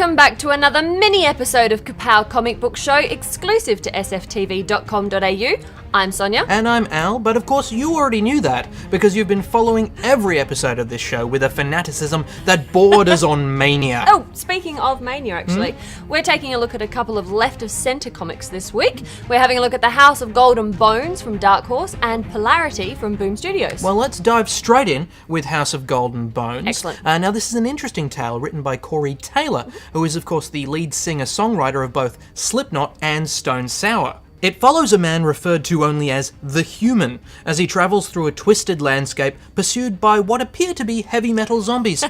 Welcome back to another mini episode of Kapow Comic Book Show, exclusive to sftv.com.au. I'm Sonia. And I'm Al, but of course you already knew that, because you've been following every episode of this show with a fanaticism that borders on mania. Oh, speaking of mania, actually, we're taking a look at a couple of left-of-centre comics this week. We're having a look at The House of Golden Bones from Dark Horse and Polarity from Boom Studios. Well, let's dive straight in with House of Golden Bones. Excellent. Now, this is an interesting tale written by Corey Taylor, who is, of course, the lead singer-songwriter of both Slipknot and Stone Sour. It follows a man referred to only as the Human, as he travels through a twisted landscape pursued by what appear to be heavy metal zombies.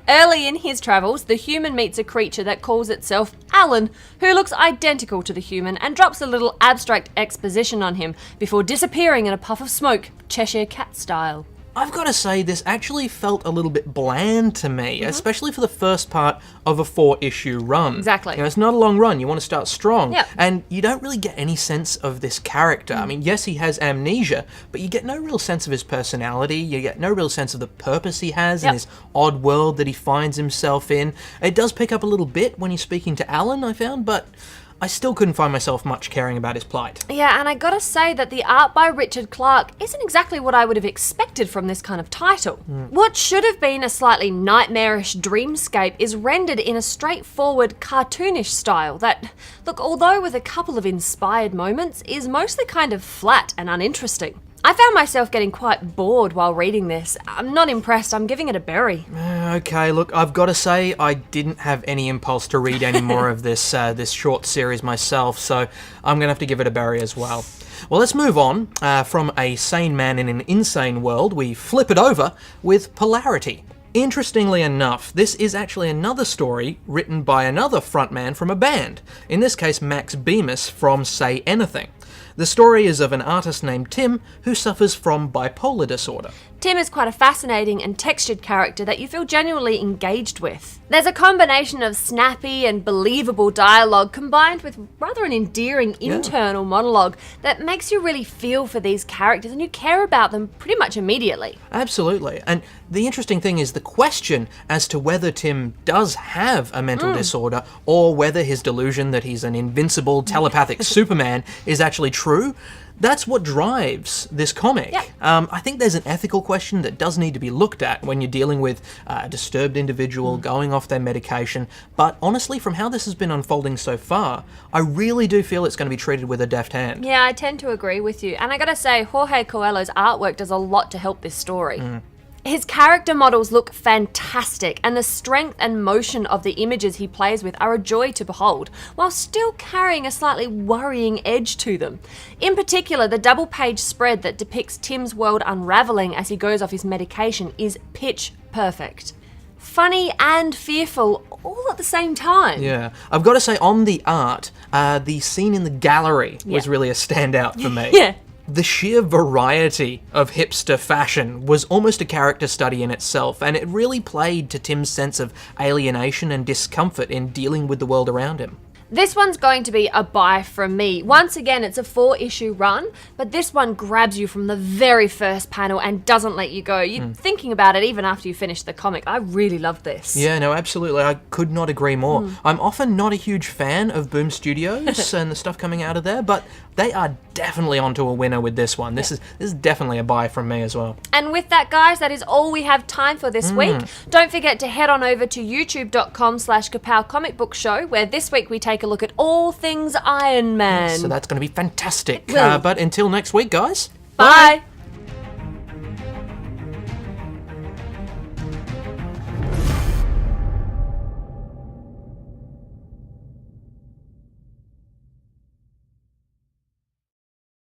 Early in his travels, the Human meets a creature that calls itself Alan, who looks identical to the Human and drops a little abstract exposition on him before disappearing in a puff of smoke, Cheshire Cat style. I've got to say, this actually felt a little bit bland to me, especially for the first part of a 4-issue run. Exactly. You know, it's not a long run, you want to start strong. Yep. And you don't really get any sense of this character. I mean, yes, he has amnesia, but you get no real sense of his personality, you get no real sense of the purpose he has in this odd world that he finds himself in. It does pick up a little bit when he's speaking to Alan, I found, but I still couldn't find myself much caring about his plight. Yeah, and I gotta say that the art by Richard Clark isn't exactly what I would have expected from this kind of title. What should have been a slightly nightmarish dreamscape is rendered in a straightforward, cartoonish style that, look, although with a couple of inspired moments, is mostly kind of flat and uninteresting. I found myself getting quite bored while reading this. I'm not impressed, I'm giving it a berry. Okay, look, I've got to say, I didn't have any impulse to read any more of this this short series myself, so I'm going to have to give it a berry as well. Well, let's move on. From a sane man in an insane world, we flip it over with Polarity. Interestingly enough, this is actually another story written by another frontman from a band, in this case Max Bemis from Say Anything. The story is of an artist named Tim who suffers from bipolar disorder. Tim is quite a fascinating and textured character that you feel genuinely engaged with. There's a combination of snappy and believable dialogue combined with rather an endearing internal monologue that makes you really feel for these characters and you care about them pretty much immediately. Absolutely. And the interesting thing is the question as to whether Tim does have a mental disorder or whether his delusion that he's an invincible telepathic Superman is actually true. That's what drives this comic. Yep. I think there's an ethical question that does need to be looked at when you're dealing with a disturbed individual going off their medication, but honestly, from how this has been unfolding so far, I really do feel it's going to be treated with a deft hand. Yeah, I tend to agree with you. And I gotta say, Jorge Coelho's artwork does a lot to help this story. His character models look fantastic, and the strength and motion of the images he plays with are a joy to behold, while still carrying a slightly worrying edge to them. In particular, the double-page spread that depicts Tim's world unraveling as he goes off his medication is pitch perfect. Funny and fearful all at the same time. Yeah, I've got to say, on the art, the scene in the gallery was really a standout for me. Yeah. The sheer variety of hipster fashion was almost a character study in itself, and it really played to Tim's sense of alienation and discomfort in dealing with the world around him. This one's going to be a buy from me. Once again, it's a 4-issue run, but this one grabs you from the very first panel and doesn't let you go. You're thinking about it even after you finish the comic. I really love this. Yeah, no, absolutely. I could not agree more. I'm often not a huge fan of Boom Studios and the stuff coming out of there, but they are definitely onto a winner with this one. This is definitely a buy from me as well. And with that, guys, that is all we have time for this week. Don't forget to head on over to youtube.com/Kapow Comic Book Show, where this week we take a look at all things Iron Man. So that's going to be fantastic. But until next week, guys. Bye.